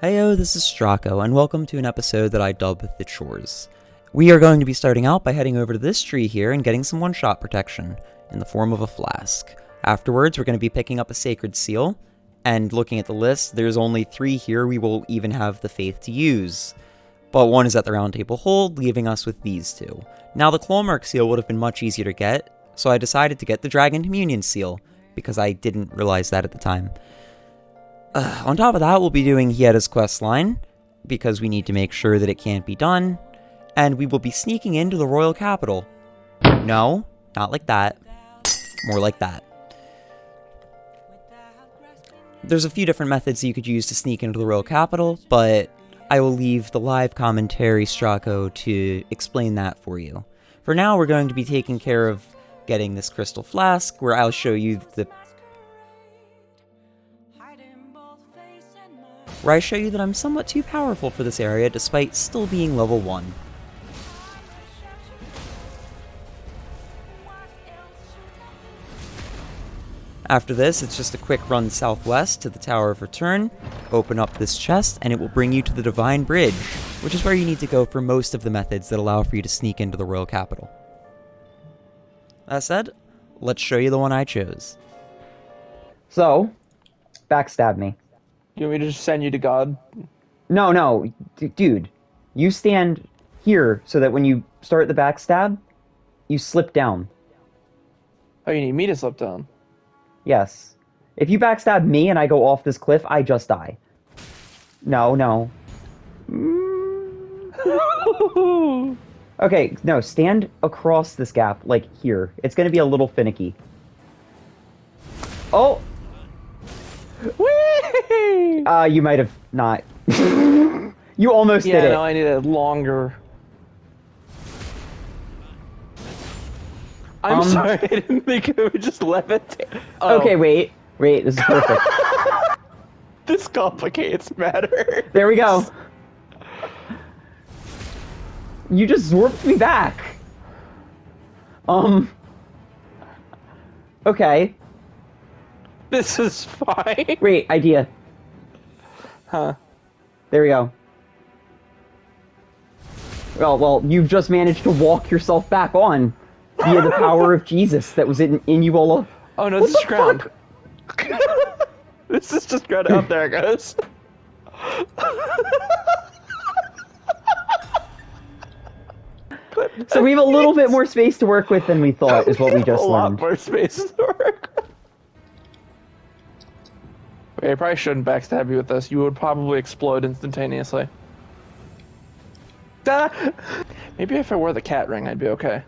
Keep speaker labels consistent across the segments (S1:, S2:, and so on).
S1: Heyo, this is Stracco, and welcome to an episode that I dubbed the Chores. We are going to be starting out by heading over to this tree here and getting some one-shot protection, in the form of a flask. Afterwards, we're going to be picking up a sacred seal, and looking at the list, there's only 3 here we will even have the faith to use. But one is at the round table hold, leaving us with these 2. Now the clawmark seal would have been much easier to get, so I decided to get the dragon communion seal, because I didn't realize that at the time. On top of that, we'll be doing Hieda's quest line, because we need to make sure that it can't be done, and we will be sneaking into the royal capital. No, not like that. More like that. There's a few different methods you could use to sneak into the royal capital, but I will leave the live commentary Stracco to explain that for you. For now, we're going to be taking care of getting this crystal flask, where I'll show you that I'm somewhat too powerful for this area, despite still being level 1. After this, it's just a quick run southwest to the Tower of Return, open up this chest, and it will bring you to the Divine Bridge, which is where you need to go for most of the methods that allow for you to sneak into the royal capital. That said, let's show you the one I chose.
S2: So, backstab me.
S3: You want me to just send you to God?
S2: No, dude. You stand here so that when you start the backstab, you slip down.
S3: Oh, you need me to slip down?
S2: Yes. If you backstab me and I go off this cliff, I just die. No. Okay, no, stand across this gap, like here. It's gonna be a little finicky. Oh!
S3: Whee!
S2: You might have not. You almost did it.
S3: Yeah, no, I need a longer... I'm sorry, I didn't think it would just levitate. Oh.
S2: Okay, wait, this is perfect.
S3: This complicates matters.
S2: There we go. You just zorped me back. Okay.
S3: This is fine.
S2: Wait, idea.
S3: Huh.
S2: There we go. Well, you've just managed to walk yourself back on via the power of Jesus that was in you all along.
S3: Oh no, this is ground. This is just ground. Out there it goes.
S2: So we have a little bit more space to work with than we thought, is what we just
S3: learned. A lot
S2: learned.
S3: more space to work with. Wait, I probably shouldn't backstab you with this. You would probably explode instantaneously. Maybe if I wore the cat ring, I'd be okay.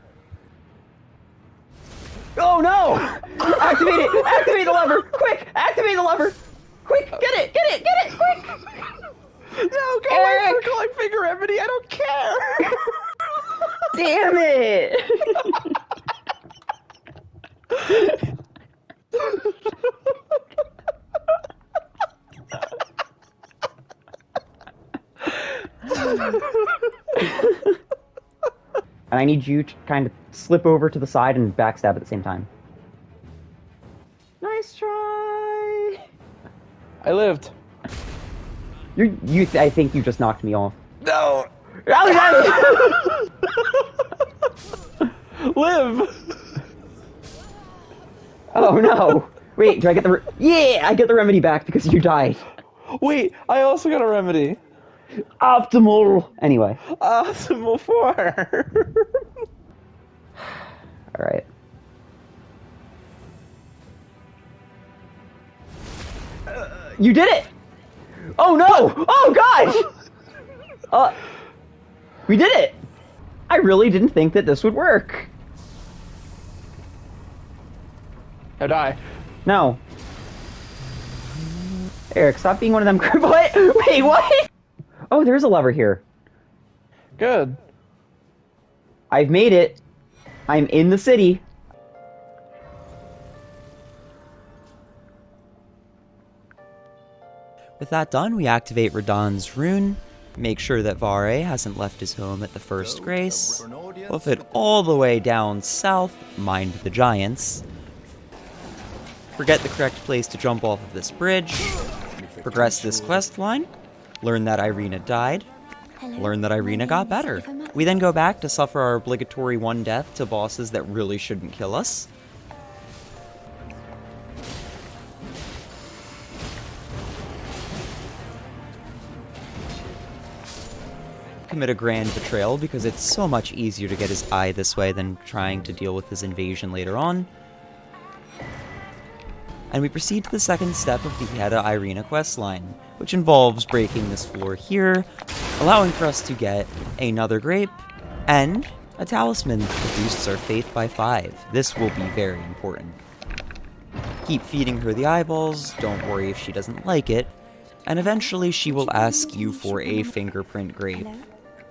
S2: Oh no! Activate it! Activate the lever! Quick! Activate the lever! Quick! Get it! Quick!
S3: No, go away for calling finger remedy! I don't care!
S2: Damn it! And I need you to kind of slip over to the side and backstab at the same time. Nice try!
S3: I lived.
S2: I think you just knocked me off.
S3: No! Live!
S2: Oh no! Wait, do I get the yeah! I get the remedy back because you died.
S3: Wait, I also got a remedy.
S2: Optimal! Anyway.
S3: Optimal 4!
S2: Alright. You did it! Oh no! Oh gosh! We did it! I really didn't think that this would work.
S3: Now die.
S2: No. Eric, stop being one of them. What? Wait, what? Oh, there's a lever here.
S3: Good.
S2: I've made it. I'm in the city.
S1: With that done, we activate Radahn's rune, make sure that Vare hasn't left his home at the First Grace, hoof it all the way down south, mind the giants, forget the correct place to jump off of this bridge, progress this quest line, learn that Irina died, learn that Irina got better. We then go back to suffer our obligatory one death to bosses that really shouldn't kill us. Commit a grand betrayal because it's so much easier to get his eye this way than trying to deal with his invasion later on. And we proceed to the second step of the Hedda Irina questline, which involves breaking this floor here, allowing for us to get another grape, and a talisman that boosts our faith by 5. This will be very important. Keep feeding her the eyeballs, don't worry if she doesn't like it, and eventually she will ask you for a fingerprint grape.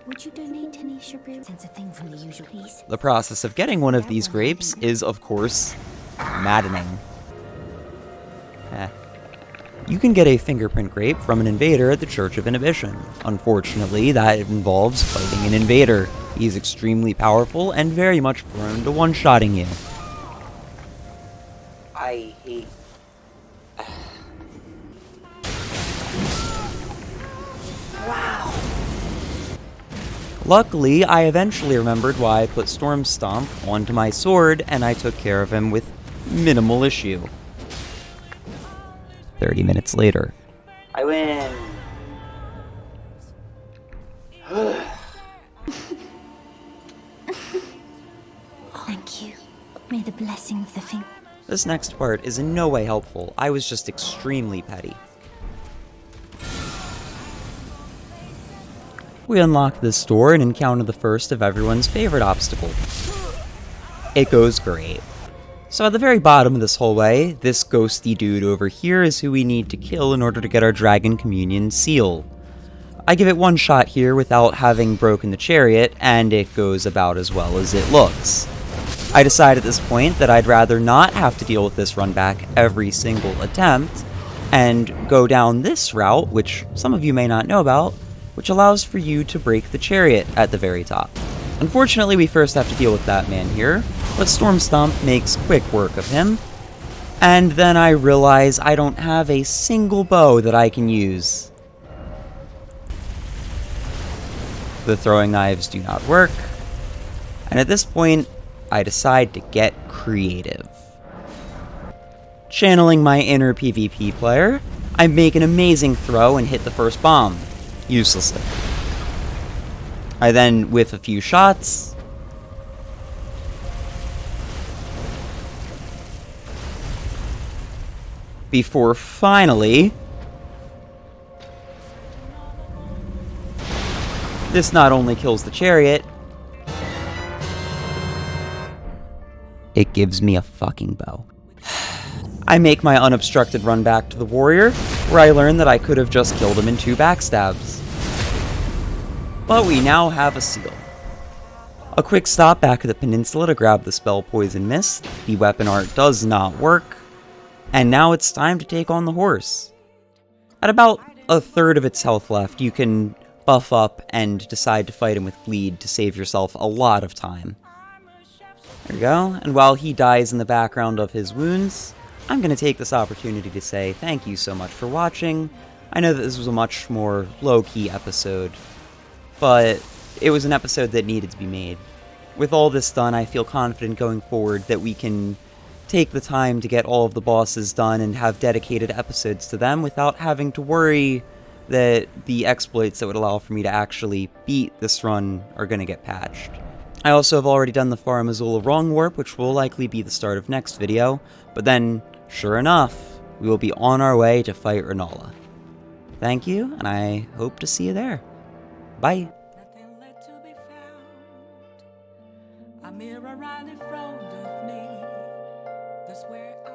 S4: Would you donate any sugar? Sense a thing from the usual, please.
S1: The process of getting one of these grapes is, of course, maddening. You can get a fingerprint grape from an invader at the Church of Inhibition. Unfortunately, that involves fighting an invader. He's extremely powerful and very much prone to one-shotting you. I hate... Wow. Luckily, I eventually remembered why I put Storm Stomp onto my sword, and I took care of him with minimal issue. 30 minutes later. I win!
S4: Thank you. May the blessing of the thing.
S1: This next part is in no way helpful. I was just extremely petty. We unlock this door and encounter the first of everyone's favorite obstacle. It goes great. So at the very bottom of this hallway, this ghosty dude over here is who we need to kill in order to get our Dragon Communion seal. I give it one shot here without having broken the chariot, and it goes about as well as it looks. I decide at this point that I'd rather not have to deal with this run back every single attempt, and go down this route, which some of you may not know about, which allows for you to break the chariot at the very top. Unfortunately, we first have to deal with that man here, but Storm Stomp makes quick work of him, and then I realize I don't have a single bow that I can use. The throwing knives do not work, and at this point, I decide to get creative. Channeling my inner PvP player, I make an amazing throw and hit the first bomb, uselessly. I then whiff a few shots, before finally, this not only kills the chariot, it gives me a fucking bow. I make my unobstructed run back to the warrior, where I learn that I could have just killed him in 2 backstabs. But we now have a seal. A quick stop back at the peninsula to grab the spell Poison Mist. The weapon art does not work. And now it's time to take on the horse. At about a third of its health left, you can buff up and decide to fight him with bleed to save yourself a lot of time. There we go. And while he dies in the background of his wounds, I'm going to take this opportunity to say thank you so much for watching. I know that this was a much more low-key episode, but it was an episode that needed to be made. With all this done, I feel confident going forward that we can take the time to get all of the bosses done and have dedicated episodes to them without having to worry that the exploits that would allow for me to actually beat this run are going to get patched. I also have already done the Far Missoula Wrong Warp, which will likely be the start of next video, but then, sure enough, we will be on our way to fight Renala. Thank you, and I hope to see you there. Bye!
S5: Nothing left to be found. A mirror right in front of me. That's where I